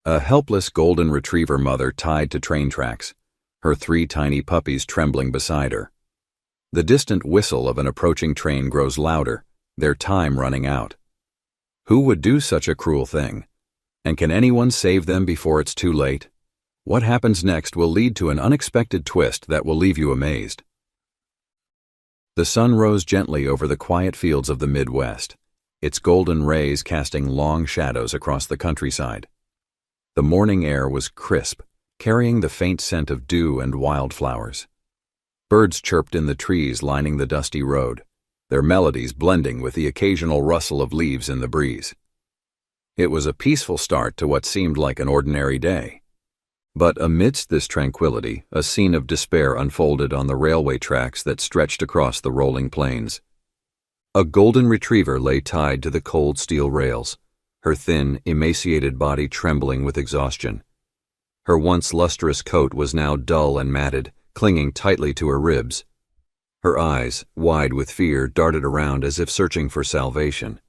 A helpless golden retriever mother tied to train tracks, her 3 tiny puppies trembling beside her. The distant whistle of an approaching train grows louder, their time running out. Who would do such a cruel thing? And can anyone save them before it's too late? What happens next will lead to an unexpected twist that will leave you amazed. The sun rose gently over the quiet fields of the Midwest, its golden rays casting long shadows across the countryside. The morning air was crisp, carrying the faint scent of dew and wildflowers. Birds chirped in the trees lining the dusty road, their melodies blending with the occasional rustle of leaves in the breeze. It was a peaceful start to what seemed like an ordinary day. But amidst this tranquility, a scene of despair unfolded on the railway tracks that stretched across the rolling plains. A golden retriever lay tied to the cold steel rails, her thin, emaciated body trembling with exhaustion. Her once lustrous coat was now dull and matted, clinging tightly to her ribs. Her eyes, wide with fear, darted around as if searching for salvation.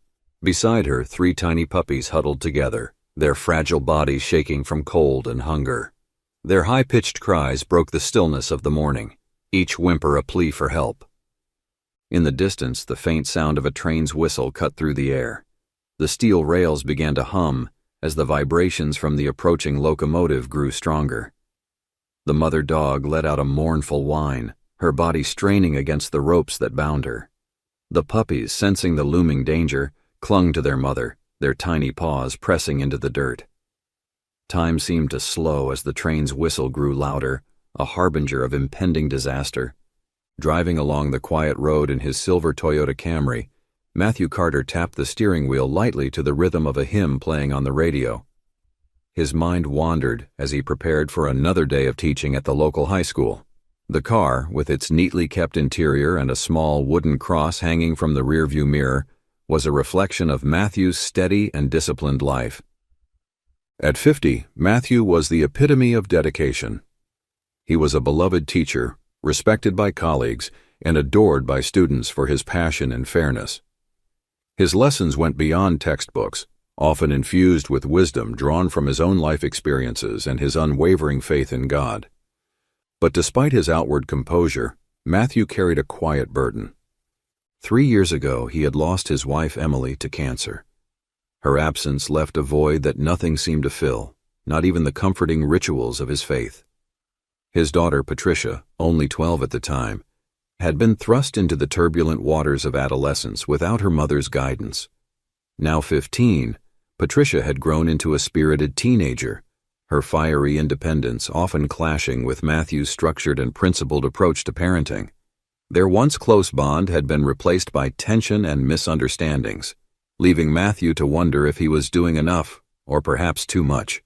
Beside her, 3 tiny puppies huddled together, their fragile bodies shaking from cold and hunger. Their high-pitched cries broke the stillness of the morning, each whimper a plea for help. In the distance, the faint sound of a train's whistle cut through the air. The steel rails began to hum as the vibrations from the approaching locomotive grew stronger. The mother dog let out a mournful whine, her body straining against the ropes that bound her. The puppies, sensing the looming danger, clung to their mother, their tiny paws pressing into the dirt. Time seemed to slow as the train's whistle grew louder, a harbinger of impending disaster. Driving along the quiet road in his silver Toyota Camry, Matthew Carter tapped the steering wheel lightly to the rhythm of a hymn playing on the radio. His mind wandered as he prepared for another day of teaching at the local high school. The car, with its neatly kept interior and a small wooden cross hanging from the rearview mirror, was a reflection of Matthew's steady and disciplined life. At 50, Matthew was the epitome of dedication. He was a beloved teacher, respected by colleagues, and adored by students for his passion and fairness. His lessons went beyond textbooks, often infused with wisdom drawn from his own life experiences and his unwavering faith in God. But despite his outward composure, Matthew carried a quiet burden. 3 years ago, he had lost his wife Emily to cancer. Her absence left a void that nothing seemed to fill, not even the comforting rituals of his faith. His daughter Patricia, only 12 at the time, had been thrust into the turbulent waters of adolescence without her mother's guidance. Now 15, Patricia had grown into a spirited teenager, her fiery independence often clashing with Matthew's structured and principled approach to parenting. Their once close bond had been replaced by tension and misunderstandings, leaving Matthew to wonder if he was doing enough, or perhaps too much.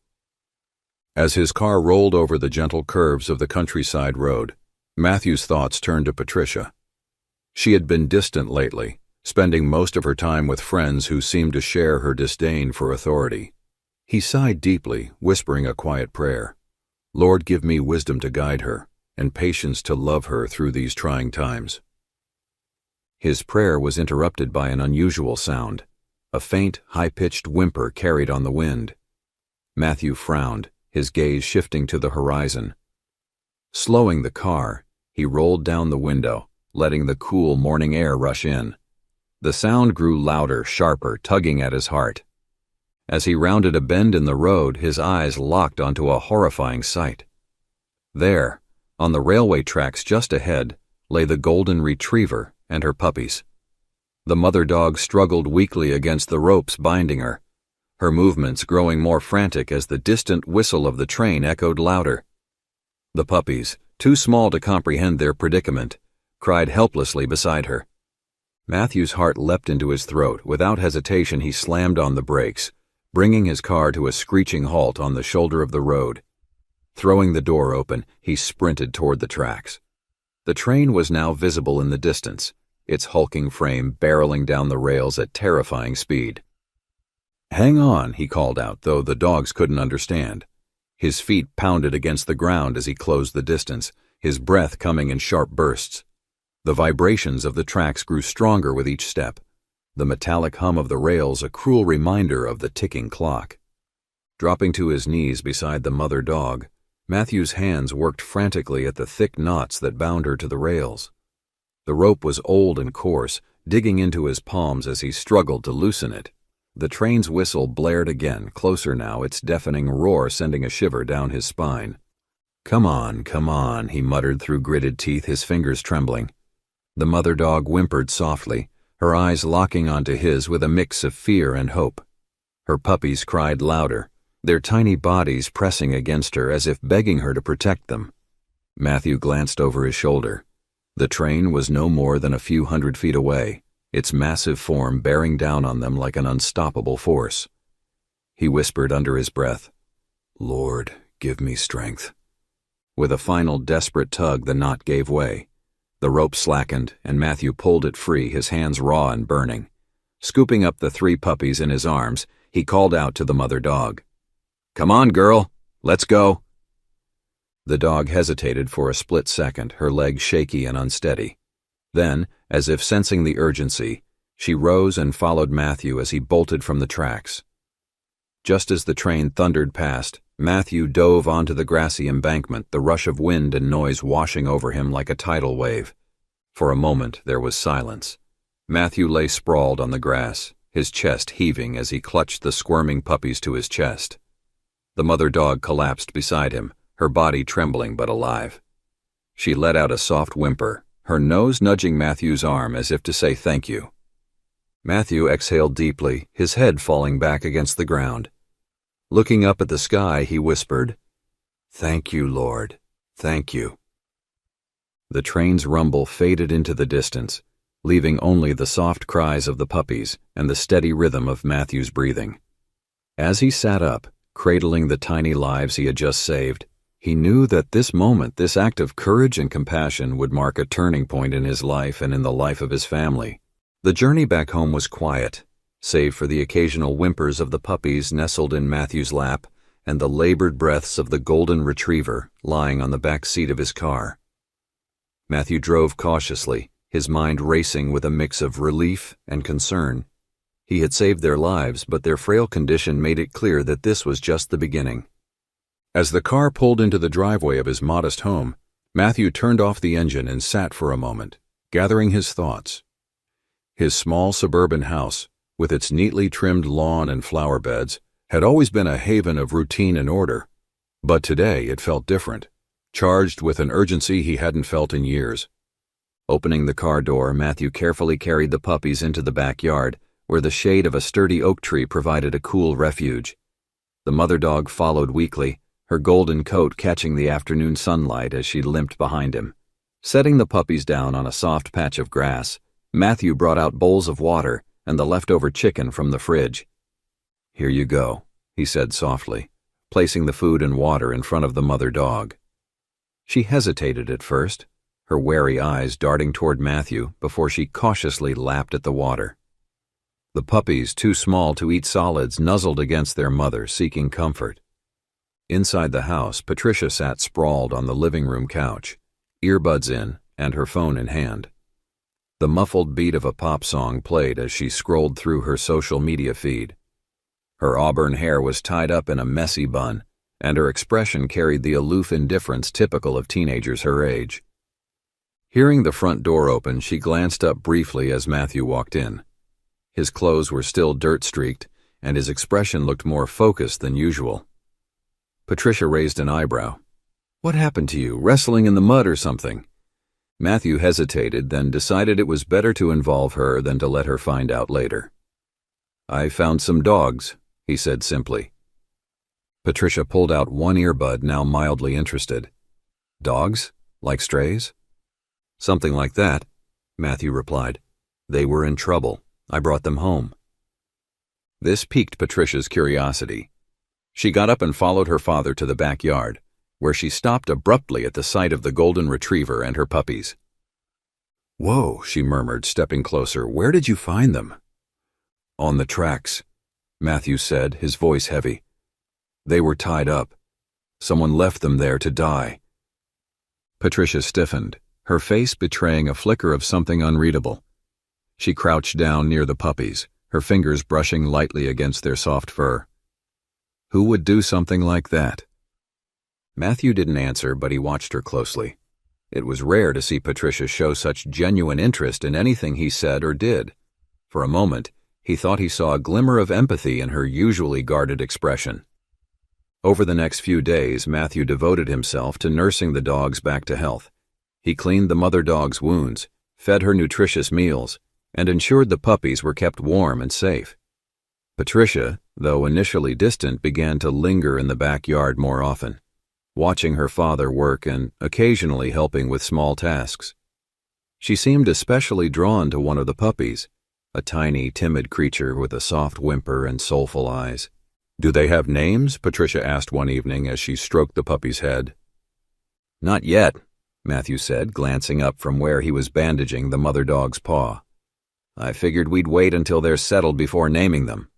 As his car rolled over the gentle curves of the countryside road, Matthew's thoughts turned to Patricia. She had been distant lately, spending most of her time with friends who seemed to share her disdain for authority. He sighed deeply, whispering a quiet prayer. "Lord, give me wisdom to guide her, and patience to love her through these trying times." His prayer was interrupted by an unusual sound. A faint, high-pitched whimper carried on the wind. Matthew frowned, his gaze shifting to the horizon. Slowing the car, he rolled down the window, letting the cool morning air rush in. The sound grew louder, sharper, tugging at his heart. As he rounded a bend in the road, his eyes locked onto a horrifying sight. There, on the railway tracks just ahead, lay the golden retriever and her puppies. The mother dog struggled weakly against the ropes binding her, her movements growing more frantic as the distant whistle of the train echoed louder. The puppies, too small to comprehend their predicament, cried helplessly beside her. Matthew's heart leapt into his throat. Without hesitation, he slammed on the brakes, bringing his car to a screeching halt on the shoulder of the road. Throwing the door open, he sprinted toward the tracks. The train was now visible in the distance, its hulking frame barreling down the rails at terrifying speed. "Hang on," he called out, though the dogs couldn't understand. His feet pounded against the ground as he closed the distance, his breath coming in sharp bursts. The vibrations of the tracks grew stronger with each step, the metallic hum of the rails a cruel reminder of the ticking clock. Dropping to his knees beside the mother dog, Matthew's hands worked frantically at the thick knots that bound her to the rails. The rope was old and coarse, digging into his palms as he struggled to loosen it. The train's whistle blared again, closer now, its deafening roar sending a shiver down his spine. Come on, he muttered through gritted teeth, his fingers trembling. The mother dog whimpered softly, her eyes locking onto his with a mix of fear and hope. Her puppies cried louder, their tiny bodies pressing against her as if begging her to protect them. Matthew glanced over his shoulder. The train was no more than a few 100 feet away, its massive form bearing down on them like an unstoppable force. He whispered under his breath, "Lord, give me strength." With a final desperate tug, the knot gave way. The rope slackened, and Matthew pulled it free, his hands raw and burning. Scooping up the 3 puppies in his arms, he called out to the mother dog, "Come on, girl, let's go." The dog hesitated for a split second, her legs shaky and unsteady. Then, as if sensing the urgency, she rose and followed Matthew as he bolted from the tracks. Just as the train thundered past, Matthew dove onto the grassy embankment, the rush of wind and noise washing over him like a tidal wave. For a moment there was silence. Matthew lay sprawled on the grass, his chest heaving as he clutched the squirming puppies to his chest. The mother dog collapsed beside him, her body trembling but alive. She let out a soft whimper, her nose nudging Matthew's arm as if to say thank you. Matthew exhaled deeply, his head falling back against the ground. Looking up at the sky, he whispered, "Thank you, Lord, thank you." The train's rumble faded into the distance, leaving only the soft cries of the puppies and the steady rhythm of Matthew's breathing. As he sat up, cradling the tiny lives he had just saved, he knew that this moment, this act of courage and compassion, would mark a turning point in his life and in the life of his family. The journey back home was quiet, save for the occasional whimpers of the puppies nestled in Matthew's lap and the labored breaths of the golden retriever lying on the back seat of his car. Matthew drove cautiously, his mind racing with a mix of relief and concern. He had saved their lives, but their frail condition made it clear that this was just the beginning. As the car pulled into the driveway of his modest home, Matthew turned off the engine and sat for a moment, gathering his thoughts. His small suburban house, with its neatly trimmed lawn and flower beds, had always been a haven of routine and order. But today it felt different, charged with an urgency he hadn't felt in years. Opening the car door, Matthew carefully carried the puppies into the backyard, where the shade of a sturdy oak tree provided a cool refuge. The mother dog followed weakly, her golden coat catching the afternoon sunlight as she limped behind him. Setting the puppies down on a soft patch of grass, Matthew brought out bowls of water and the leftover chicken from the fridge. "Here you go," he said softly, placing the food and water in front of the mother dog. She hesitated at first, her wary eyes darting toward Matthew before she cautiously lapped at the water. The puppies, too small to eat solids, nuzzled against their mother, seeking comfort. Inside the house, Patricia sat sprawled on the living room couch, earbuds in and her phone in hand. The muffled beat of a pop song played as she scrolled through her social media feed. Her auburn hair was tied up in a messy bun, and her expression carried the aloof indifference typical of teenagers her age. Hearing the front door open, she glanced up briefly as Matthew walked in. His clothes were still dirt-streaked, and his expression looked more focused than usual. Patricia raised an eyebrow. "What happened to you, wrestling in the mud or something?" Matthew hesitated, then decided it was better to involve her than to let her find out later. "I found some dogs," he said simply. Patricia pulled out one earbud, now mildly interested. "Dogs? Like strays?" "Something like that," Matthew replied. "They were in trouble. I brought them home." This piqued Patricia's curiosity. She got up and followed her father to the backyard, where she stopped abruptly at the sight of the golden retriever and her puppies. "Whoa," she murmured, stepping closer. "Where did you find them?" "On the tracks," Matthew said, his voice heavy. "They were tied up. Someone left them there to die." Patricia stiffened, her face betraying a flicker of something unreadable. She crouched down near the puppies, her fingers brushing lightly against their soft fur. Who would do something like that? Matthew didn't answer, but he watched her closely. It was rare to see Patricia show such genuine interest in anything he said or did. For a moment, he thought he saw a glimmer of empathy in her usually guarded expression. Over the next few days, Matthew devoted himself to nursing the dogs back to health. He cleaned the mother dog's wounds, fed her nutritious meals, and ensured the puppies were kept warm and safe. Patricia, though initially distant, began to linger in the backyard more often, watching her father work and occasionally helping with small tasks. She seemed especially drawn to one of the puppies, a tiny, timid creature with a soft whimper and soulful eyes. "Do they have names?" Patricia asked one evening as she stroked the puppy's head. "Not yet," Matthew said, glancing up from where he was bandaging the mother dog's paw. "I figured we'd wait until they're settled before naming them."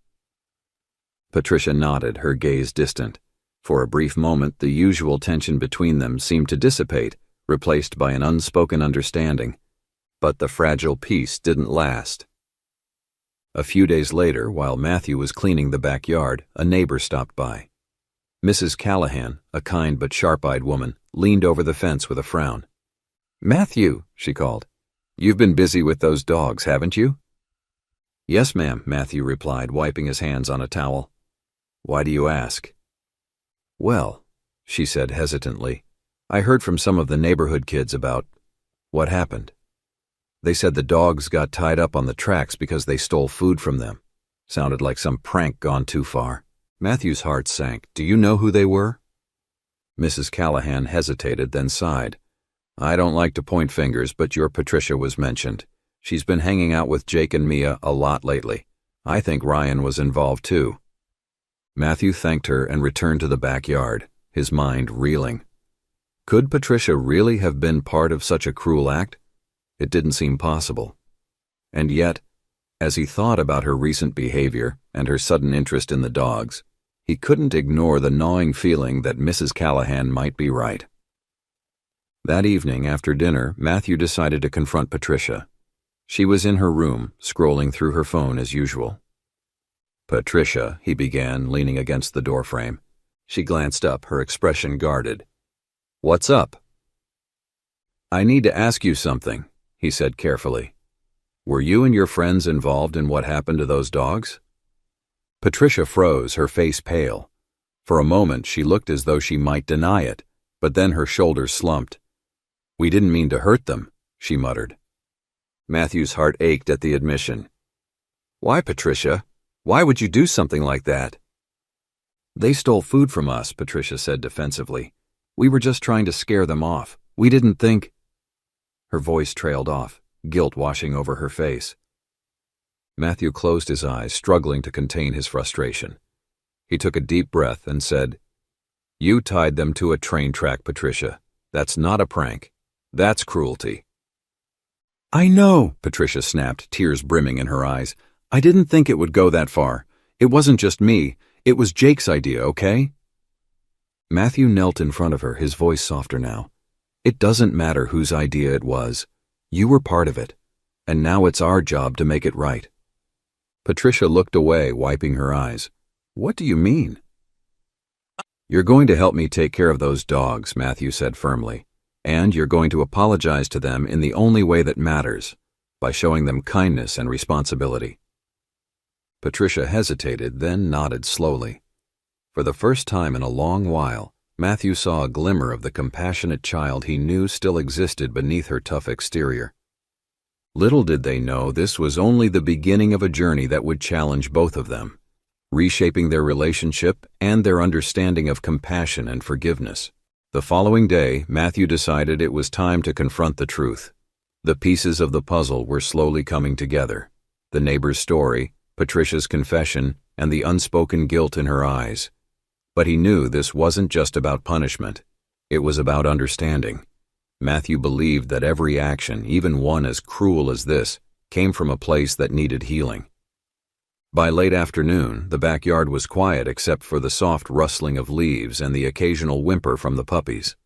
Patricia nodded, her gaze distant. For a brief moment, the usual tension between them seemed to dissipate, replaced by an unspoken understanding. But the fragile peace didn't last. A few days later, while Matthew was cleaning the backyard, a neighbor stopped by. Mrs. Callahan, a kind but sharp-eyed woman, leaned over the fence with a frown. "Matthew," she called, "you've been busy with those dogs, haven't you?" "Yes, ma'am," Matthew replied, wiping his hands on a towel. "Why do you ask?" "Well," she said hesitantly, "I heard from some of the neighborhood kids about what happened. They said the dogs got tied up on the tracks because they stole food from them. Sounded like some prank gone too far." Matthew's heart sank. "Do you know who they were?" Mrs. Callahan hesitated, then sighed. "I don't like to point fingers, but your Patricia was mentioned. She's been hanging out with Jake and Mia a lot lately. I think Ryan was involved too." Matthew thanked her and returned to the backyard, his mind reeling. Could Patricia really have been part of such a cruel act? It didn't seem possible. And yet, as he thought about her recent behavior and her sudden interest in the dogs, he couldn't ignore the gnawing feeling that Mrs. Callahan might be right. That evening, after dinner, Matthew decided to confront Patricia. She was in her room, scrolling through her phone as usual. "Patricia," he began, leaning against the doorframe. She glanced up, her expression guarded. "What's up?" "I need to ask you something," he said carefully. "Were you and your friends involved in what happened to those dogs?" Patricia froze, her face pale. For a moment, she looked as though she might deny it, but then her shoulders slumped. "We didn't mean to hurt them," she muttered. Matthew's heart ached at the admission. "Why, Patricia? Why would you do something like that?" "They stole food from us," Patricia said defensively. "We were just trying to scare them off. We didn't think—" Her voice trailed off, guilt washing over her face. Matthew closed his eyes, struggling to contain his frustration. He took a deep breath and said, "You tied them to a train track, Patricia. That's not a prank. That's cruelty." "I know," Patricia snapped, tears brimming in her eyes. "I didn't think it would go that far. It wasn't just me. It was Jake's idea, okay?" Matthew knelt in front of her, his voice softer now. "It doesn't matter whose idea it was. You were part of it, and now it's our job to make it right." Patricia looked away, wiping her eyes. "What do you mean?" "You're going to help me take care of those dogs," Matthew said firmly, "and you're going to apologize to them in the only way that matters, by showing them kindness and responsibility." Patricia hesitated, then nodded slowly. For the first time in a long while, Matthew saw a glimmer of the compassionate child he knew still existed beneath her tough exterior. Little did they know this was only the beginning of a journey that would challenge both of them, reshaping their relationship and their understanding of compassion and forgiveness. The following day, Matthew decided it was time to confront the truth. The pieces of the puzzle were slowly coming together. The neighbor's story, Patricia's confession, and the unspoken guilt in her eyes. But he knew this wasn't just about punishment. It was about understanding. Matthew believed that every action, even one as cruel as this, came from a place that needed healing. By late afternoon, the backyard was quiet except for the soft rustling of leaves and the occasional whimper from the puppies.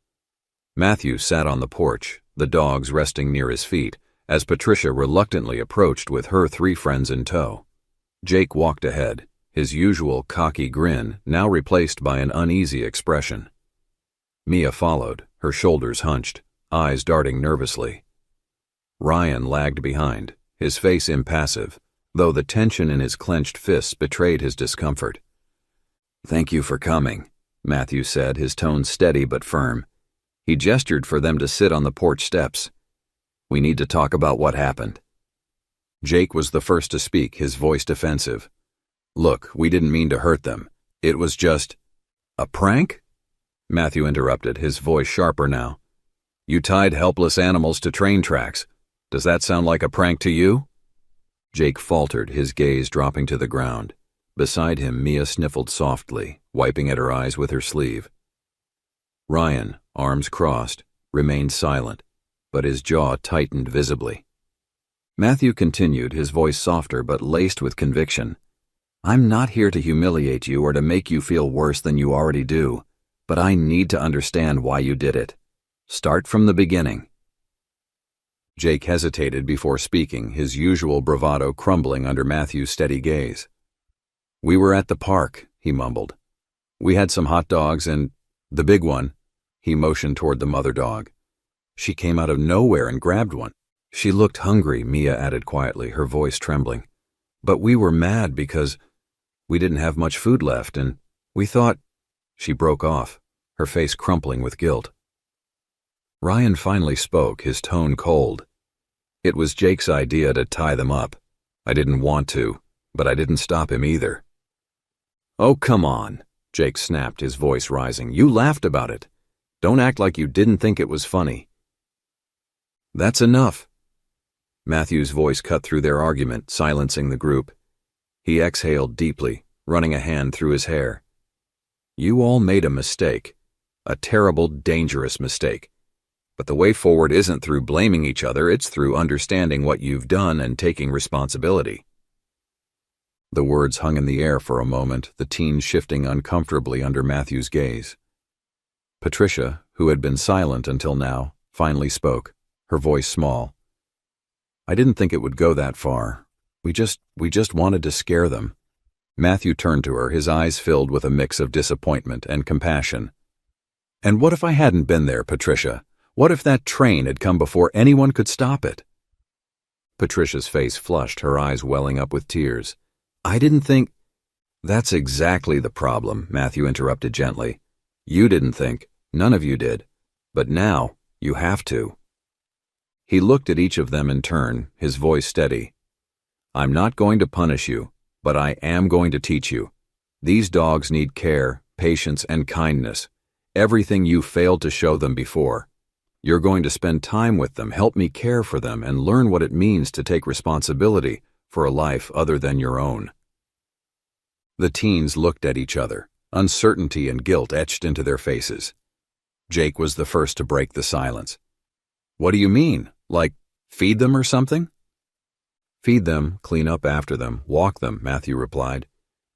Matthew sat on the porch, the dogs resting near his feet, as Patricia reluctantly approached with her 3 friends in tow. Jake walked ahead, his usual cocky grin now replaced by an uneasy expression. Mia followed, her shoulders hunched, eyes darting nervously. Ryan lagged behind, his face impassive, though the tension in his clenched fists betrayed his discomfort. "Thank you for coming," Matthew said, his tone steady but firm. He gestured for them to sit on the porch steps. "We need to talk about what happened." Jake was the first to speak, his voice defensive. "Look, we didn't mean to hurt them. It was just—" "A prank?" Matthew interrupted, his voice sharper now. "You tied helpless animals to train tracks. Does that sound like a prank to you?" Jake faltered, his gaze dropping to the ground. Beside him, Mia sniffled softly, wiping at her eyes with her sleeve. Ryan, arms crossed, remained silent, but his jaw tightened visibly. Matthew continued, his voice softer but laced with conviction. "I'm not here to humiliate you or to make you feel worse than you already do, but I need to understand why you did it. Start from the beginning." Jake hesitated before speaking, his usual bravado crumbling under Matthew's steady gaze. "We were at the park," he mumbled. "We had some hot dogs and the big one," he motioned toward the mother dog. "She came out of nowhere and grabbed one. She looked hungry," Mia added quietly, her voice trembling. "But we were mad because we didn't have much food left and we thought—" She broke off, her face crumpling with guilt. Ryan finally spoke, his tone cold. "It was Jake's idea to tie them up. I didn't want to, but I didn't stop him either." "Oh, come on," Jake snapped, his voice rising. "You laughed about it. Don't act like you didn't think it was funny." "That's enough." Matthew's voice cut through their argument, silencing the group. He exhaled deeply, running a hand through his hair. "You all made a mistake. A terrible, dangerous mistake. But the way forward isn't through blaming each other, it's through understanding what you've done and taking responsibility." The words hung in the air for a moment, the teens shifting uncomfortably under Matthew's gaze. Patricia, who had been silent until now, finally spoke, her voice small. "I didn't think it would go that far. We just wanted to scare them." Matthew turned to her, his eyes filled with a mix of disappointment and compassion. "And what if I hadn't been there, Patricia? What if that train had come before anyone could stop it?" Patricia's face flushed, her eyes welling up with tears. "I didn't think—" "That's exactly the problem," Matthew interrupted gently. "You didn't think. None of you did. But now, you have to." He looked at each of them in turn, his voice steady. "I'm not going to punish you, but I am going to teach you. These dogs need care, patience, and kindness. Everything you failed to show them before. You're going to spend time with them, help me care for them, and learn what it means to take responsibility for a life other than your own." The teens looked at each other, uncertainty and guilt etched into their faces. Jake was the first to break the silence. "What do you mean? Like, feed them or something?" "Feed them, clean up after them, walk them," Matthew replied.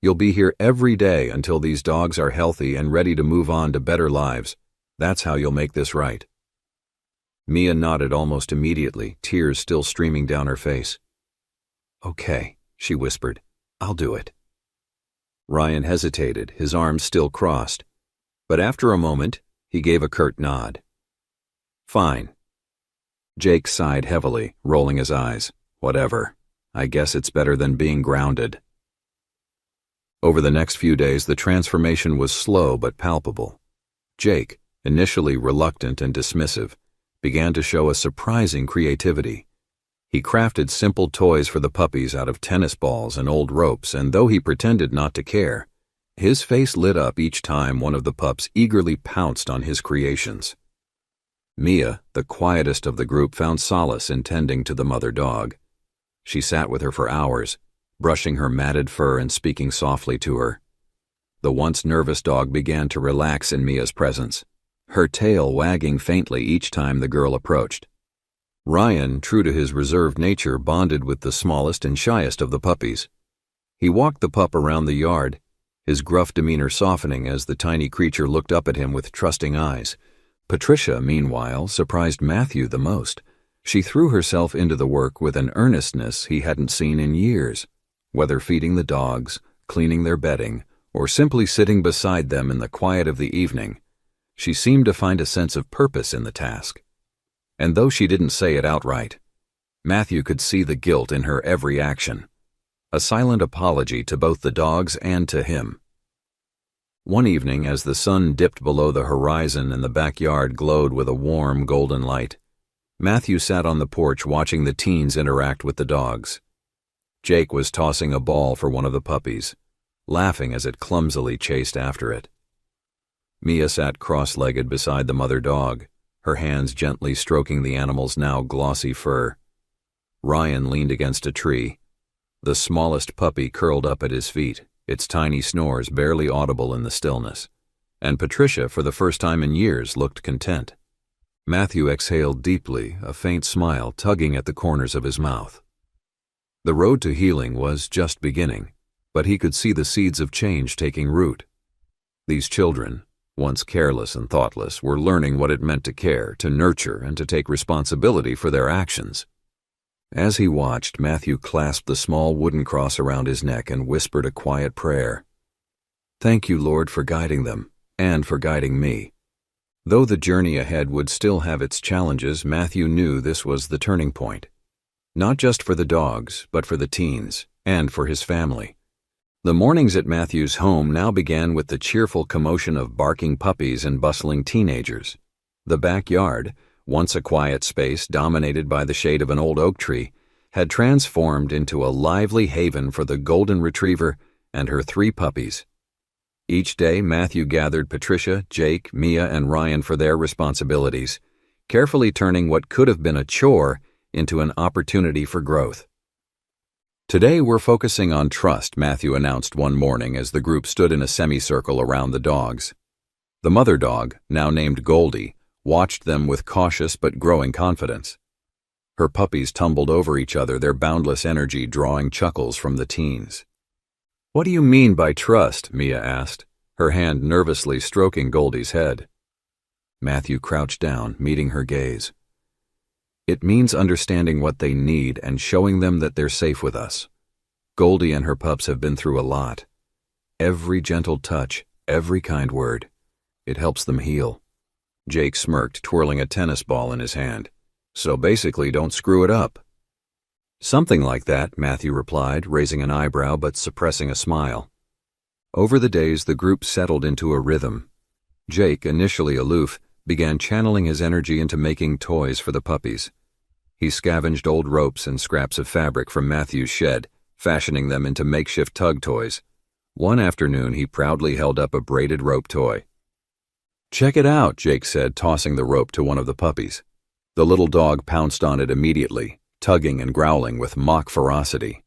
"You'll be here every day until these dogs are healthy and ready to move on to better lives. That's how you'll make this right." Mia nodded almost immediately, tears still streaming down her face. "Okay," she whispered. "I'll do it." Ryan hesitated, his arms still crossed. But after a moment, he gave a curt nod. "Fine." Jake sighed heavily, rolling his eyes. "Whatever. I guess it's better than being grounded." Over the next few days, the transformation was slow but palpable. Jake, initially reluctant and dismissive, began to show a surprising creativity. He crafted simple toys for the puppies out of tennis balls and old ropes, and though he pretended not to care, his face lit up each time one of the pups eagerly pounced on his creations. Mia, the quietest of the group, found solace in tending to the mother dog. She sat with her for hours, brushing her matted fur and speaking softly to her. The once nervous dog began to relax in Mia's presence, her tail wagging faintly each time the girl approached. Ryan, true to his reserved nature, bonded with the smallest and shyest of the puppies. He walked the pup around the yard, his gruff demeanor softening as the tiny creature looked up at him with trusting eyes. Patricia, meanwhile, surprised Matthew the most. She threw herself into the work with an earnestness he hadn't seen in years, whether feeding the dogs, cleaning their bedding, or simply sitting beside them in the quiet of the evening, she seemed to find a sense of purpose in the task. And though she didn't say it outright, Matthew could see the guilt in her every action, a silent apology to both the dogs and to him. One evening, as the sun dipped below the horizon and the backyard glowed with a warm, golden light, Matthew sat on the porch watching the teens interact with the dogs. Jake was tossing a ball for one of the puppies, laughing as it clumsily chased after it. Mia sat cross-legged beside the mother dog, her hands gently stroking the animal's now glossy fur. Ryan leaned against a tree, the smallest puppy curled up at his feet, its tiny snores barely audible in the stillness, and Patricia, for the first time in years, looked content. Matthew exhaled deeply, a faint smile tugging at the corners of his mouth. The road to healing was just beginning, but he could see the seeds of change taking root. These children, once careless and thoughtless, were learning what it meant to care, to nurture, and to take responsibility for their actions. As he watched, Matthew clasped the small wooden cross around his neck and whispered a quiet prayer. "Thank you, Lord, for guiding them, and for guiding me." Though the journey ahead would still have its challenges, Matthew knew this was the turning point. Not just for the dogs, but for the teens, and for his family. The mornings at Matthew's home now began with the cheerful commotion of barking puppies and bustling teenagers. The backyard, once a quiet space dominated by the shade of an old oak tree, had transformed into a lively haven for the golden retriever and her 3 puppies. Each day, Matthew gathered Patricia, Jake, Mia, and Ryan for their responsibilities, carefully turning what could have been a chore into an opportunity for growth. "Today we're focusing on trust," Matthew announced one morning as the group stood in a semicircle around the dogs. The mother dog, now named Goldie, watched them with cautious but growing confidence. Her puppies tumbled over each other, their boundless energy drawing chuckles from the teens. "What do you mean by trust?" Mia asked, her hand nervously stroking Goldie's head. Matthew crouched down, meeting her gaze. "It means understanding what they need and showing them that they're safe with us. Goldie and her pups have been through a lot. Every gentle touch, every kind word, it helps them heal." Jake smirked, twirling a tennis ball in his hand. "So basically, don't screw it up." "Something like that," Matthew replied, raising an eyebrow but suppressing a smile. Over the days, the group settled into a rhythm. Jake, initially aloof, began channeling his energy into making toys for the puppies. He scavenged old ropes and scraps of fabric from Matthew's shed, fashioning them into makeshift tug toys. One afternoon, he proudly held up a braided rope toy. "Check it out," Jake said, tossing the rope to one of the puppies. The little dog pounced on it immediately, tugging and growling with mock ferocity.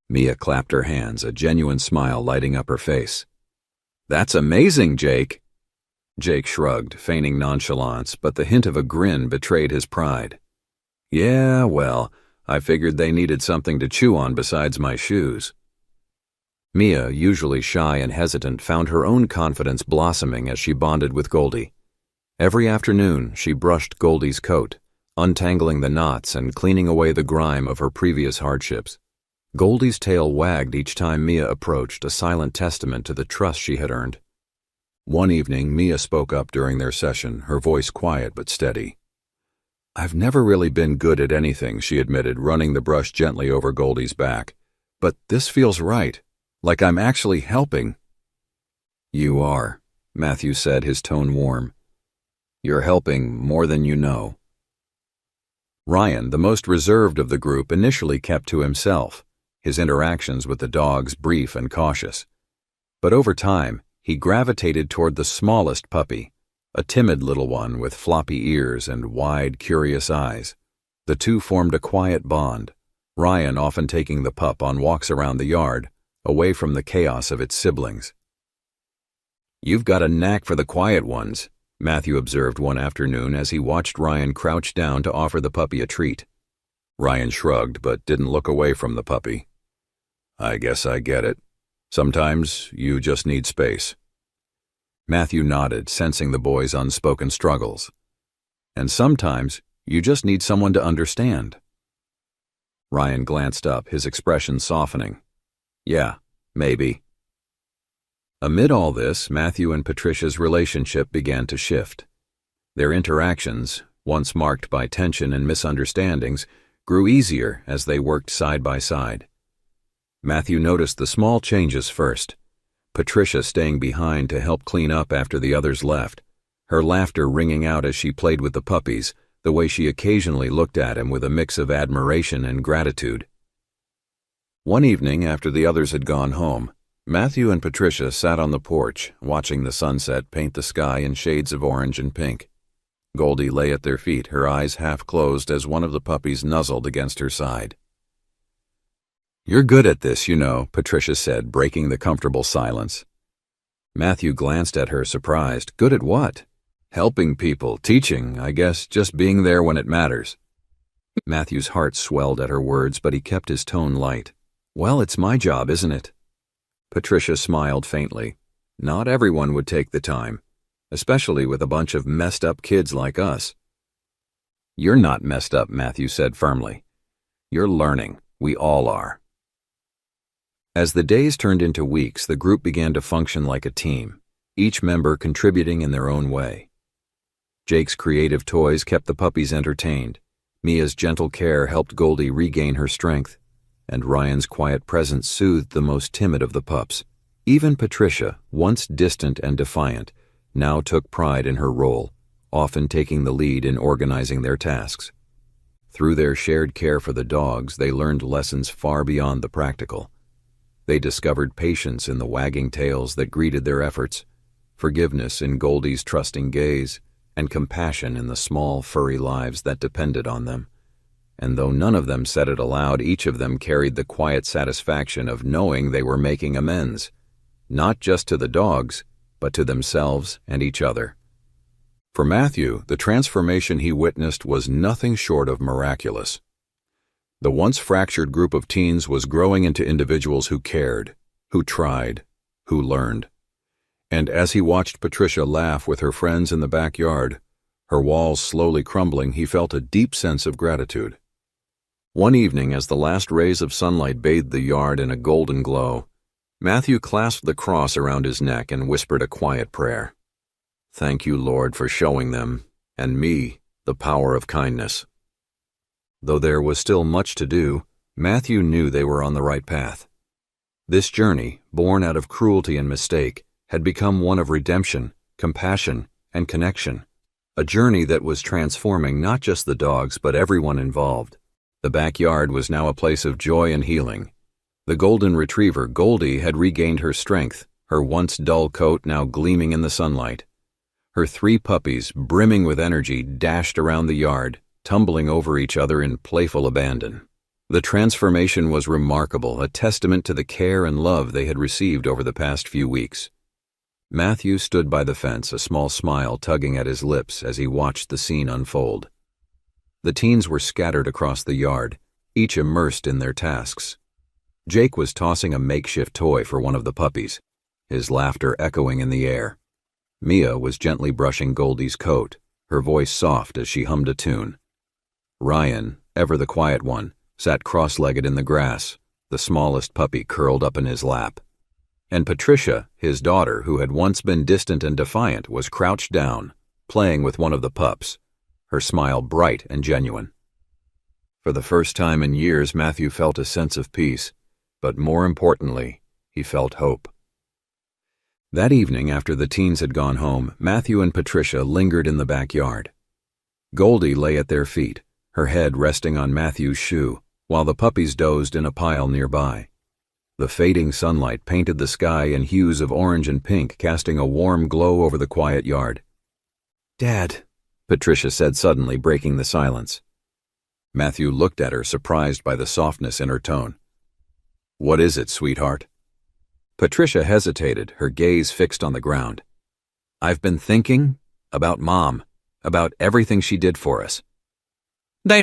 Mia clapped her hands, a genuine smile lighting up her face. "That's amazing, Jake." Jake shrugged, feigning nonchalance, but the hint of a grin betrayed his pride. "Yeah, well, I figured they needed something to chew on besides my shoes." Mia, usually shy and hesitant, found her own confidence blossoming as she bonded with Goldie. Every afternoon, she brushed Goldie's coat, untangling the knots and cleaning away the grime of her previous hardships. Goldie's tail wagged each time Mia approached, a silent testament to the trust she had earned. One evening, Mia spoke up during their session, her voice quiet but steady. "I've never really been good at anything," she admitted, running the brush gently over Goldie's back. "But this feels right, like I'm actually helping." "You are," Matthew said, his tone warm. "You're helping more than you know." Ryan, the most reserved of the group, initially kept to himself, his interactions with the dogs brief and cautious. But over time, he gravitated toward the smallest puppy, a timid little one with floppy ears and wide, curious eyes. The two formed a quiet bond, Ryan often taking the pup on walks around the yard, away from the chaos of its siblings. "You've got a knack for the quiet ones," Matthew observed one afternoon as he watched Ryan crouch down to offer the puppy a treat. Ryan shrugged but didn't look away from the puppy. "I guess I get it. Sometimes you just need space." Matthew nodded, sensing the boy's unspoken struggles. "And sometimes you just need someone to understand." Ryan glanced up, his expression softening. "Yeah, Maybe. Amid all this, Matthew and Patricia's relationship began to shift. Their interactions, once marked by tension and misunderstandings, grew easier as they worked side by side. Matthew noticed the small changes first. Patricia staying behind to help clean up after the others left, her laughter ringing out as she played with the puppies, the way she occasionally looked at him with a mix of admiration and gratitude. One evening after the others had gone home, Matthew and Patricia sat on the porch, watching the sunset paint the sky in shades of orange and pink. Goldie lay at their feet, her eyes half closed as one of the puppies nuzzled against her side. "You're good at this, you know," Patricia said, breaking the comfortable silence. Matthew glanced at her, surprised. "Good at what?" "Helping people, teaching, I guess, just being there when it matters." Matthew's heart swelled at her words, but he kept his tone light. "Well, it's my job, isn't it?" Patricia smiled faintly. "Not everyone would take the time, especially with a bunch of messed up kids like us." "You're not messed up," Matthew said firmly. "You're learning. We all are." As the days turned into weeks, the group began to function like a team, each member contributing in their own way. Jake's creative toys kept the puppies entertained, Mia's gentle care helped Goldie regain her strength, and Ryan's quiet presence soothed the most timid of the pups. Even Patricia, once distant and defiant, now took pride in her role, often taking the lead in organizing their tasks. Through their shared care for the dogs, they learned lessons far beyond the practical. They discovered patience in the wagging tails that greeted their efforts, forgiveness in Goldie's trusting gaze, and compassion in the small, furry lives that depended on them. And though none of them said it aloud, each of them carried the quiet satisfaction of knowing they were making amends, not just to the dogs, but to themselves and each other. For Matthew, the transformation he witnessed was nothing short of miraculous. The once fractured group of teens was growing into individuals who cared, who tried, who learned. And as he watched Patricia laugh with her friends in the backyard, her walls slowly crumbling, he felt a deep sense of gratitude. One evening, as the last rays of sunlight bathed the yard in a golden glow, Matthew clasped the cross around his neck and whispered a quiet prayer. "Thank you, Lord, for showing them, and me, the power of kindness." Though there was still much to do, Matthew knew they were on the right path. This journey, born out of cruelty and mistake, had become one of redemption, compassion, and connection, a journey that was transforming not just the dogs but everyone involved. The backyard was now a place of joy and healing. The golden retriever, Goldie, had regained her strength, her once dull coat now gleaming in the sunlight. Her 3 puppies, brimming with energy, dashed around the yard, tumbling over each other in playful abandon. The transformation was remarkable, a testament to the care and love they had received over the past few weeks. Matthew stood by the fence, a small smile tugging at his lips as he watched the scene unfold. The teens were scattered across the yard, each immersed in their tasks. Jake was tossing a makeshift toy for one of the puppies, his laughter echoing in the air. Mia was gently brushing Goldie's coat, her voice soft as she hummed a tune. Ryan, ever the quiet one, sat cross-legged in the grass, the smallest puppy curled up in his lap. And Patricia, his daughter, who had once been distant and defiant, was crouched down, playing with one of the pups, her smile bright and genuine. For the first time in years, Matthew felt a sense of peace, but more importantly, he felt hope. That evening, after the teens had gone home, Matthew and Patricia lingered in the backyard. Goldie lay at their feet, her head resting on Matthew's shoe, while the puppies dozed in a pile nearby. The fading sunlight painted the sky in hues of orange and pink, casting a warm glow over the quiet yard. "Dad," Patricia said suddenly, breaking the silence. Matthew looked at her, surprised by the softness in her tone. "What is it, sweetheart?" Patricia hesitated, her gaze fixed on the ground. "I've been thinking about Mom, about everything she did for us."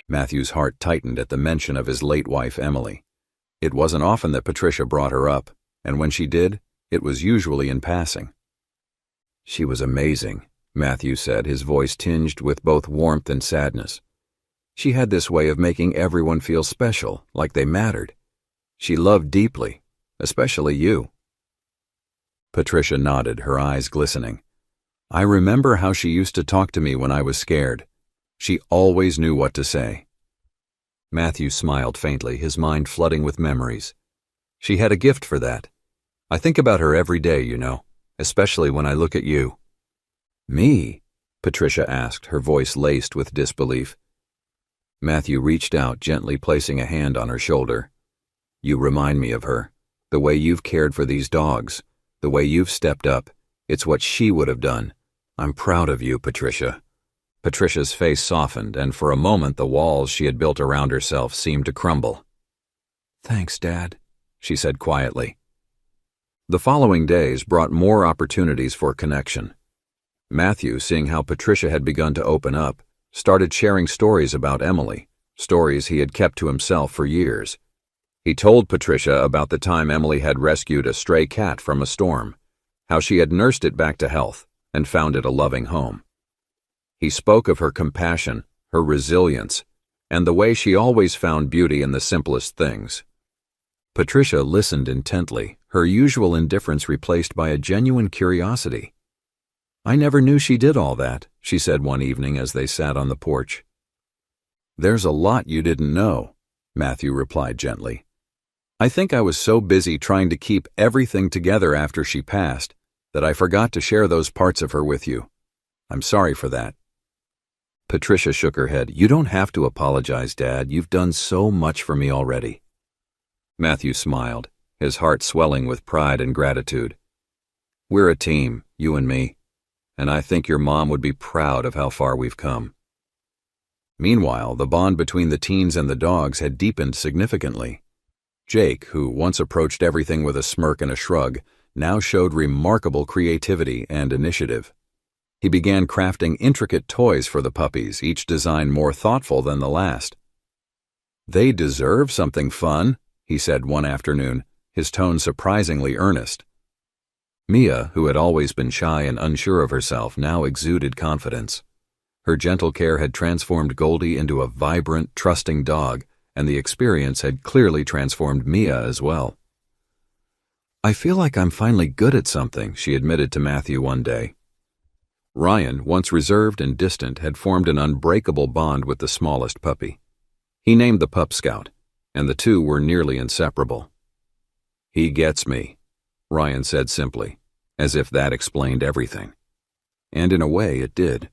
Matthew's heart tightened at the mention of his late wife, Emily. It wasn't often that Patricia brought her up, and when she did, it was usually in passing. "She was amazing," Matthew said, his voice tinged with both warmth and sadness. "She had this way of making everyone feel special, like they mattered. She loved deeply, especially you." Patricia nodded, her eyes glistening. "I remember how she used to talk to me when I was scared. She always knew what to say." Matthew smiled faintly, his mind flooding with memories. "She had a gift for that. I think about her every day, you know, especially when I look at you." "Me?" Patricia asked, her voice laced with disbelief. Matthew reached out, gently placing a hand on her shoulder. "You remind me of her. The way you've cared for these dogs, the way you've stepped up. It's what she would have done. I'm proud of you, Patricia." Patricia's face softened, and for a moment the walls she had built around herself seemed to crumble. "Thanks, Dad," she said quietly. The following days brought more opportunities for connection. Matthew, seeing how Patricia had begun to open up, started sharing stories about Emily, stories he had kept to himself for years. He told Patricia about the time Emily had rescued a stray cat from a storm, how she had nursed it back to health and found it a loving home. He spoke of her compassion, her resilience, and the way she always found beauty in the simplest things. Patricia listened intently, her usual indifference replaced by a genuine curiosity. "I never knew she did all that," she said one evening as they sat on the porch. "There's a lot you didn't know," Matthew replied gently. "I think I was so busy trying to keep everything together after she passed that I forgot to share those parts of her with you. I'm sorry for that." Patricia shook her head. "You don't have to apologize, Dad. You've done so much for me already." Matthew smiled, his heart swelling with pride and gratitude. "We're a team, you and me, and I think your mom would be proud of how far we've come." Meanwhile, the bond between the teens and the dogs had deepened significantly. Jake, who once approached everything with a smirk and a shrug, now showed remarkable creativity and initiative. He began crafting intricate toys for the puppies, each design more thoughtful than the last. "They deserve something fun," he said one afternoon, his tone surprisingly earnest. Mia, who had always been shy and unsure of herself, now exuded confidence. Her gentle care had transformed Goldie into a vibrant, trusting dog, and the experience had clearly transformed Mia as well. "I feel like I'm finally good at something," she admitted to Matthew one day. Ryan, once reserved and distant, had formed an unbreakable bond with the smallest puppy. He named the Pup Scout, and the two were nearly inseparable. "He gets me," Ryan said simply, as if that explained everything. And in a way it did.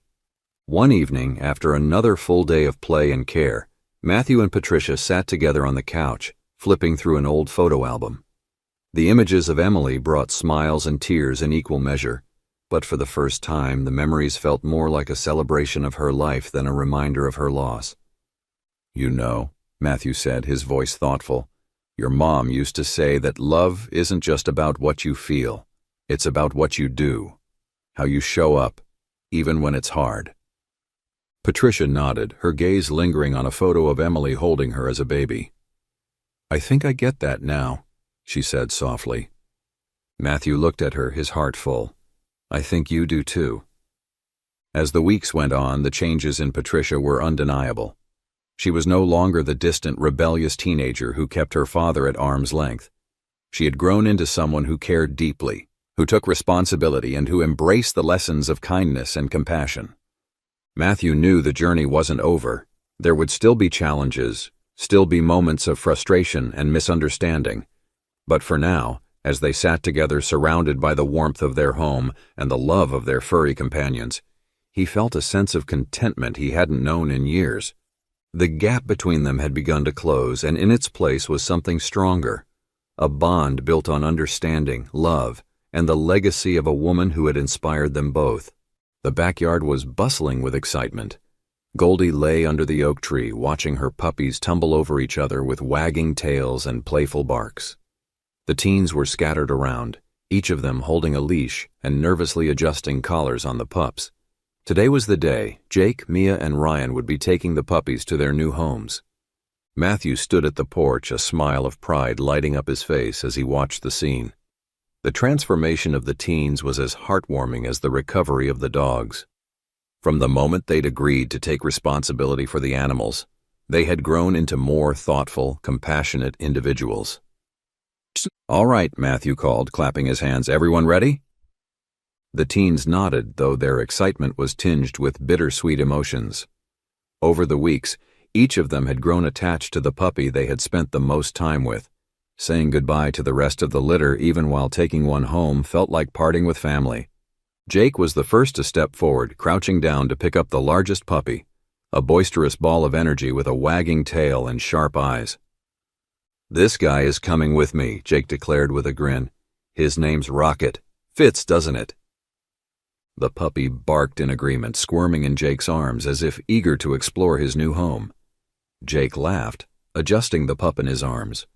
One evening, after another full day of play and care, Matthew and Patricia sat together on the couch, flipping through an old photo album. The images of Emily brought smiles and tears in equal measure, but for the first time the memories felt more like a celebration of her life than a reminder of her loss. "You know," Matthew said, his voice thoughtful, "your mom used to say that love isn't just about what you feel, it's about what you do, how you show up, even when it's hard." Patricia nodded, her gaze lingering on a photo of Emily holding her as a baby. "I think I get that now," she said softly. Matthew looked at her, his heart full. "I think you do too." As the weeks went on, the changes in Patricia were undeniable. She was no longer the distant, rebellious teenager who kept her father at arm's length. She had grown into someone who cared deeply, who took responsibility, and who embraced the lessons of kindness and compassion. Matthew knew the journey wasn't over. There would still be challenges, still be moments of frustration and misunderstanding. But for now, as they sat together surrounded by the warmth of their home and the love of their furry companions, he felt a sense of contentment he hadn't known in years. The gap between them had begun to close, and in its place was something stronger, a bond built on understanding, love, and the legacy of a woman who had inspired them both. The backyard was bustling with excitement. Goldie lay under the oak tree, watching her puppies tumble over each other with wagging tails and playful barks. The teens were scattered around, each of them holding a leash and nervously adjusting collars on the pups. Today was the day Jake, Mia, and Ryan would be taking the puppies to their new homes. Matthew stood at the porch, a smile of pride lighting up his face as he watched the scene. The transformation of the teens was as heartwarming as the recovery of the dogs. From the moment they'd agreed to take responsibility for the animals, they had grown into more thoughtful, compassionate individuals. All right, Matthew called, clapping his hands. Everyone ready? The teens nodded, though their excitement was tinged with bittersweet emotions. Over the weeks, each of them had grown attached to the puppy they had spent the most time with. Saying goodbye to the rest of the litter even while taking one home felt like parting with family. Jake was the first to step forward, crouching down to pick up the largest puppy, a boisterous ball of energy with a wagging tail and sharp eyes. "This guy is coming with me," Jake declared with a grin. "His name's Rocket. Fits, doesn't it?" The puppy barked in agreement, squirming in Jake's arms as if eager to explore his new home. Jake laughed, adjusting the pup in his arms.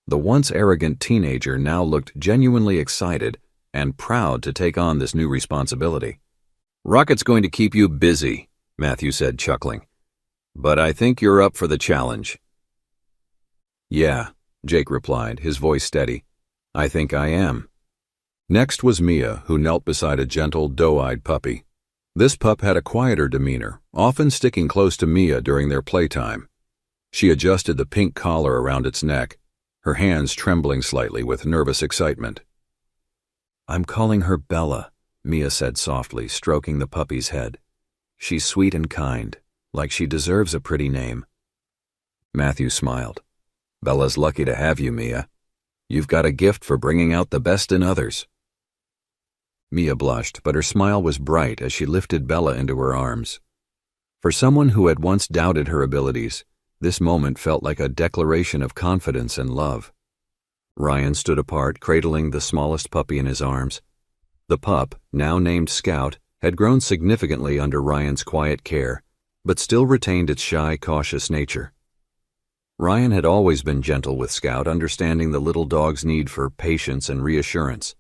The once arrogant teenager now looked genuinely excited and proud to take on this new responsibility. "Rocket's going to keep you busy," Matthew said, chuckling. "But I think you're up for the challenge." "Yeah," Jake replied, his voice steady. "I think I am." Next was Mia, who knelt beside a gentle, doe-eyed puppy. This pup had a quieter demeanor, often sticking close to Mia during their playtime. She adjusted the pink collar around its neck, her hands trembling slightly with nervous excitement. "I'm calling her Bella," Mia said softly, stroking the puppy's head. "She's sweet and kind, like she deserves a pretty name." Matthew smiled. "Bella's lucky to have you, Mia. You've got a gift for bringing out the best in others." Mia blushed, but her smile was bright as she lifted Bella into her arms. For someone who had once doubted her abilities, this moment felt like a declaration of confidence and love. Ryan stood apart, cradling the smallest puppy in his arms. The pup, now named Scout, had grown significantly under Ryan's quiet care, but still retained its shy, cautious nature. Ryan had always been gentle with Scout, understanding the little dog's need for patience and reassurance.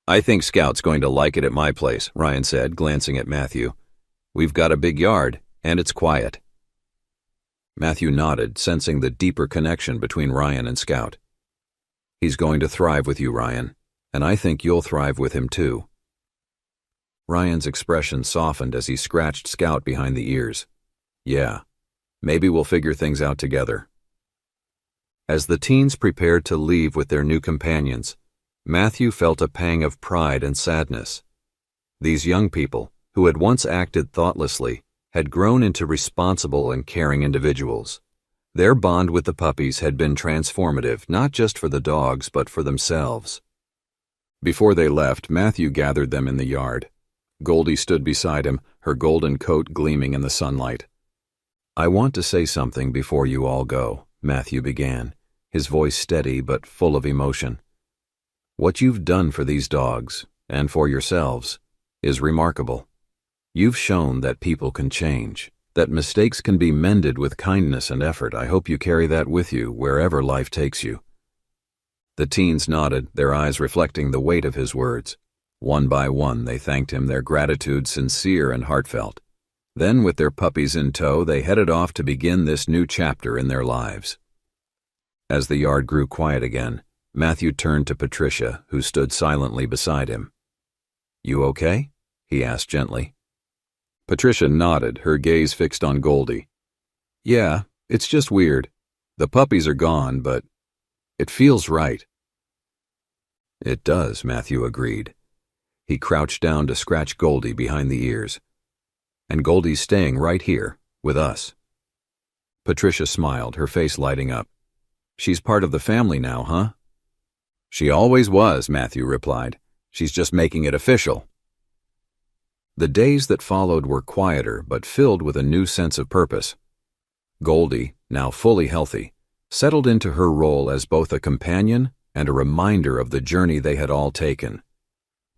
"I think Scout's going to like it at my place," Ryan said, glancing at Matthew. "We've got a big yard, and it's quiet." Matthew nodded, sensing the deeper connection between Ryan and Scout. "He's going to thrive with you, Ryan, and I think you'll thrive with him too." Ryan's expression softened as he scratched Scout behind the ears. "Yeah, maybe we'll figure things out together." As the teens prepared to leave with their new companions, Matthew felt a pang of pride and sadness. These young people, who had once acted thoughtlessly, had grown into responsible and caring individuals. Their bond with the puppies had been transformative, not just for the dogs, but for themselves. Before they left, Matthew gathered them in the yard. Goldie stood beside him, her golden coat gleaming in the sunlight. "I want to say something before you all go," Matthew began, his voice steady but full of emotion. "What you've done for these dogs, and for yourselves, is remarkable. You've shown that people can change, that mistakes can be mended with kindness and effort. I hope you carry that with you wherever life takes you." The teens nodded, their eyes reflecting the weight of his words. One by one, they thanked him, their gratitude sincere and heartfelt. Then, with their puppies in tow, they headed off to begin this new chapter in their lives. As the yard grew quiet again, Matthew turned to Patricia, who stood silently beside him. "You okay?" he asked gently. Patricia nodded, her gaze fixed on Goldie. "Yeah, it's just weird. The puppies are gone, but it feels right." "It does," Matthew agreed. He crouched down to scratch Goldie behind the ears. "And Goldie's staying right here, with us." Patricia smiled, her face lighting up. "She's part of the family now, huh?" "She always was," Matthew replied. "She's just making it official." The days that followed were quieter, but filled with a new sense of purpose. Goldie, now fully healthy, settled into her role as both a companion and a reminder of the journey they had all taken.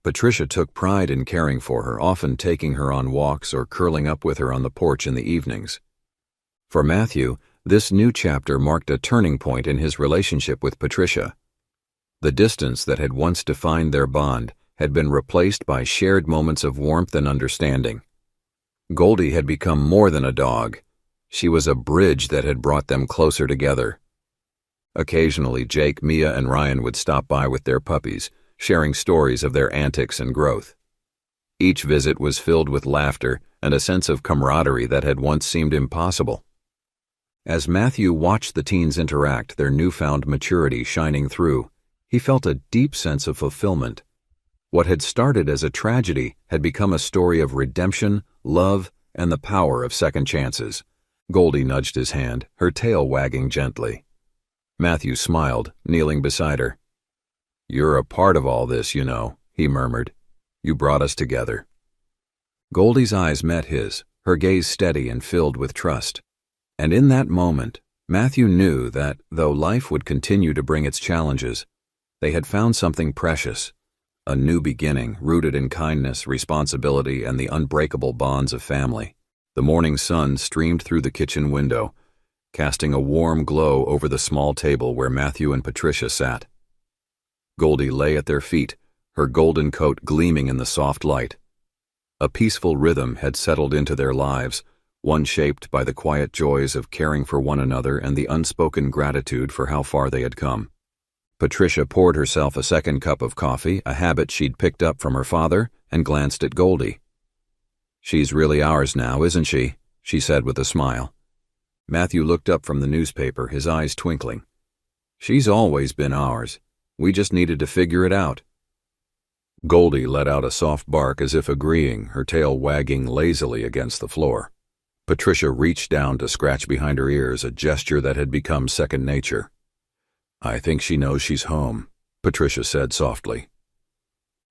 Patricia took pride in caring for her, often taking her on walks or curling up with her on the porch in the evenings. For Matthew, this new chapter marked a turning point in his relationship with Patricia. The distance that had once defined their bond had been replaced by shared moments of warmth and understanding. Goldie had become more than a dog. She was a bridge that had brought them closer together. Occasionally, Jake, Mia, and Ryan would stop by with their puppies, sharing stories of their antics and growth. Each visit was filled with laughter and a sense of camaraderie that had once seemed impossible. As Matthew watched the teens interact, their newfound maturity shining through, He felt a deep sense of fulfillment. What had started as a tragedy had become a story of redemption, love, and the power of second chances. Goldie nudged his hand, her tail wagging gently. Matthew smiled, kneeling beside her. "You're a part of all this, you know," he murmured. "You brought us together." Goldie's eyes met his, her gaze steady and filled with trust. And in that moment, Matthew knew that, though life would continue to bring its challenges, they had found something precious, a new beginning rooted in kindness, responsibility, and the unbreakable bonds of family. The morning sun streamed through the kitchen window, casting a warm glow over the small table where Matthew and Patricia sat. Goldie lay at their feet, her golden coat gleaming in the soft light. A peaceful rhythm had settled into their lives, one shaped by the quiet joys of caring for one another and the unspoken gratitude for how far they had come. Patricia poured herself a second cup of coffee, a habit she'd picked up from her father, and glanced at Goldie. "She's really ours now, isn't she?" she said with a smile. Matthew looked up from the newspaper, his eyes twinkling. "She's always been ours. We just needed to figure it out." Goldie let out a soft bark as if agreeing, her tail wagging lazily against the floor. Patricia reached down to scratch behind her ears, a gesture that had become second nature. "I think she knows she's home," Patricia said softly.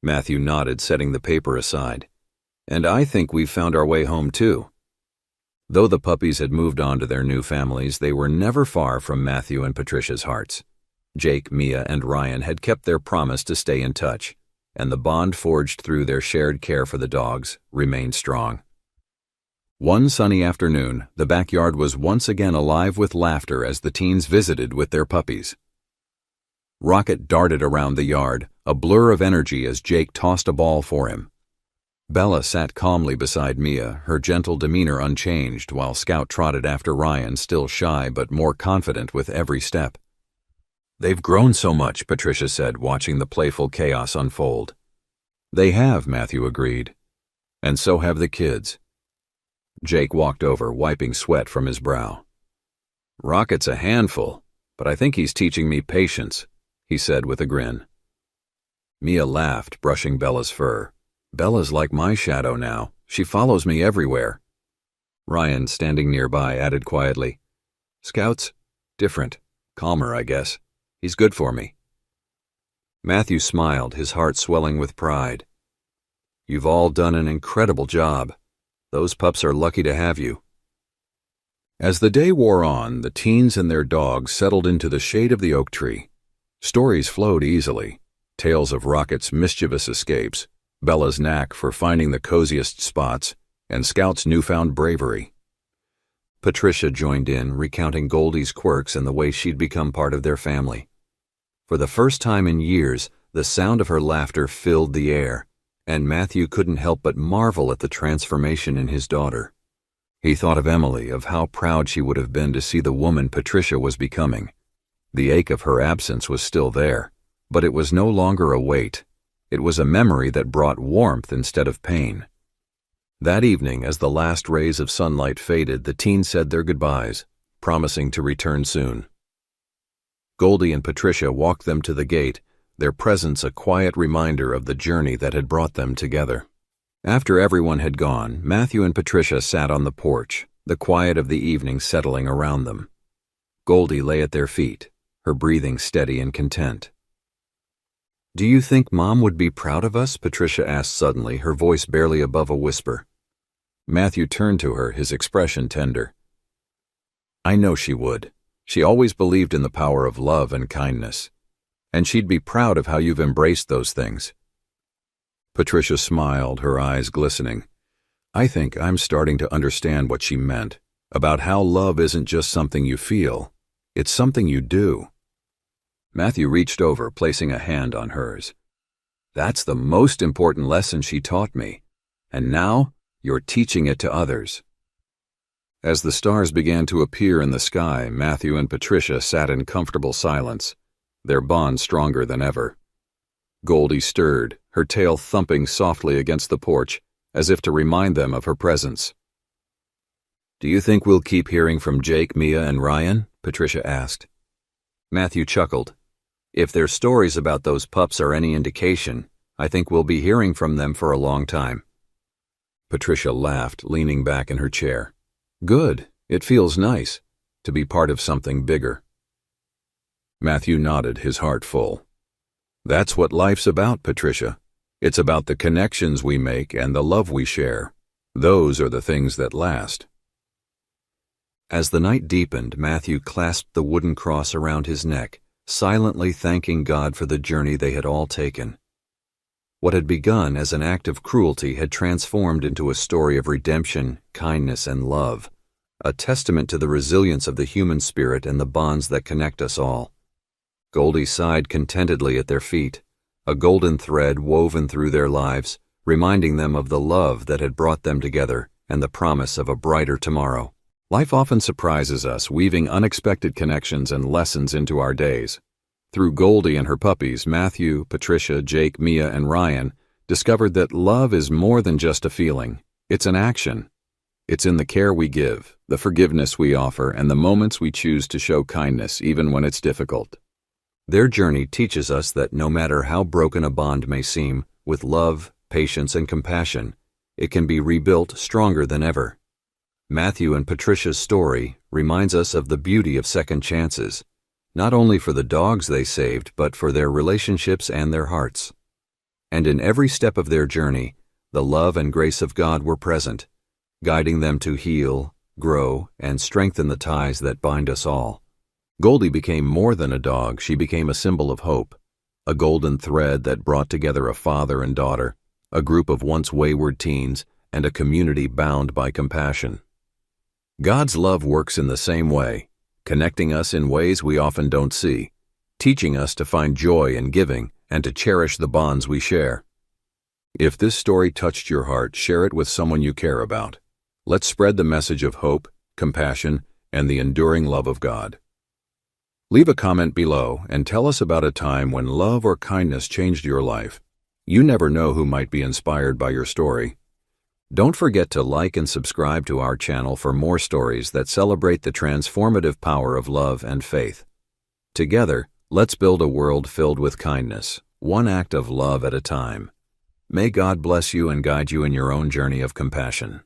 Matthew nodded, setting the paper aside. "And I think we've found our way home too." Though the puppies had moved on to their new families, they were never far from Matthew and Patricia's hearts. Jake, Mia, and Ryan had kept their promise to stay in touch, and the bond forged through their shared care for the dogs remained strong. One sunny afternoon, the backyard was once again alive with laughter as the teens visited with their puppies. Rocket darted around the yard, a blur of energy as Jake tossed a ball for him. Bella sat calmly beside Mia, her gentle demeanor unchanged, while Scout trotted after Ryan, still shy but more confident with every step. "They've grown so much," Patricia said, watching the playful chaos unfold. "They have," Matthew agreed. "And so have the kids." Jake walked over, wiping sweat from his brow. "Rocket's a handful, but I think he's teaching me patience," he said with a grin. Mia laughed, brushing Bella's fur. "Bella's like my shadow now. She follows me everywhere." Ryan, standing nearby, added quietly, "Scout's different, calmer, I guess. He's good for me." Matthew smiled, his heart swelling with pride. "You've all done an incredible job. Those pups are lucky to have you." As the day wore on, the teens and their dogs settled into the shade of the oak tree. Stories flowed easily, tales of Rocket's mischievous escapes, Bella's knack for finding the coziest spots, and Scout's newfound bravery. Patricia joined in, recounting Goldie's quirks and the way she'd become part of their family. For the first time in years, the sound of her laughter filled the air, and Matthew couldn't help but marvel at the transformation in his daughter. He thought of Emily, of how proud she would have been to see the woman Patricia was becoming. The ache of her absence was still there, but it was no longer a weight. It was a memory that brought warmth instead of pain. That evening, as the last rays of sunlight faded, the teens said their goodbyes, promising to return soon. Goldie and Patricia walked them to the gate, their presence a quiet reminder of the journey that had brought them together. After everyone had gone, Matthew and Patricia sat on the porch, the quiet of the evening settling around them. Goldie lay at their feet, her breathing steady and content. "Do you think Mom would be proud of us?" Patricia asked suddenly, her voice barely above a whisper. Matthew turned to her, his expression tender. "I know she would. She always believed in the power of love and kindness. And she'd be proud of how you've embraced those things." Patricia smiled, her eyes glistening. "I think I'm starting to understand what she meant, about how love isn't just something you feel, it's something you do." Matthew reached over, placing a hand on hers. "That's the most important lesson she taught me, and now you're teaching it to others." As the stars began to appear in the sky, Matthew and Patricia sat in comfortable silence, their bond stronger than ever. Goldie stirred, her tail thumping softly against the porch, as if to remind them of her presence. "Do you think we'll keep hearing from Jake, Mia, and Ryan?" Patricia asked. Matthew chuckled. If their stories about those pups are any indication, I think we'll be hearing from them for a long time." Patricia laughed, leaning back in her chair. "Good. It feels nice to be part of something bigger." Matthew nodded, his heart full. "That's what life's about, Patricia. It's about the connections we make and the love we share. Those are the things that last." As the night deepened, Matthew clasped the wooden cross around his neck, silently thanking God for the journey they had all taken. What had begun as an act of cruelty had transformed into a story of redemption, kindness, and love, a testament to the resilience of the human spirit and the bonds that connect us all. Goldie sighed contentedly at their feet, a golden thread woven through their lives, reminding them of the love that had brought them together and the promise of a brighter tomorrow. Life often surprises us, weaving unexpected connections and lessons into our days. Through Goldie and her puppies, Matthew, Patricia, Jake, Mia, and Ryan discovered that love is more than just a feeling. It's an action. It's in the care we give, the forgiveness we offer, and the moments we choose to show kindness even when it's difficult. Their journey teaches us that no matter how broken a bond may seem, with love, patience, and compassion, it can be rebuilt stronger than ever. Matthew and Patricia's story reminds us of the beauty of second chances, not only for the dogs they saved, but for their relationships and their hearts. And in every step of their journey, the love and grace of God were present, guiding them to heal, grow, and strengthen the ties that bind us all. Goldie became more than a dog. She became a symbol of hope, a golden thread that brought together a father and daughter, a group of once wayward teens, and a community bound by compassion. God's love works in the same way, connecting us in ways we often don't see, teaching us to find joy in giving and to cherish the bonds we share. If this story touched your heart, share it with someone you care about. Let's spread the message of hope, compassion, and the enduring love of God. Leave a comment below and tell us about a time when love or kindness changed your life. You never know who might be inspired by your story. Don't forget to like and subscribe to our channel for more stories that celebrate the transformative power of love and faith. Together, let's build a world filled with kindness, one act of love at a time. May God bless you and guide you in your own journey of compassion.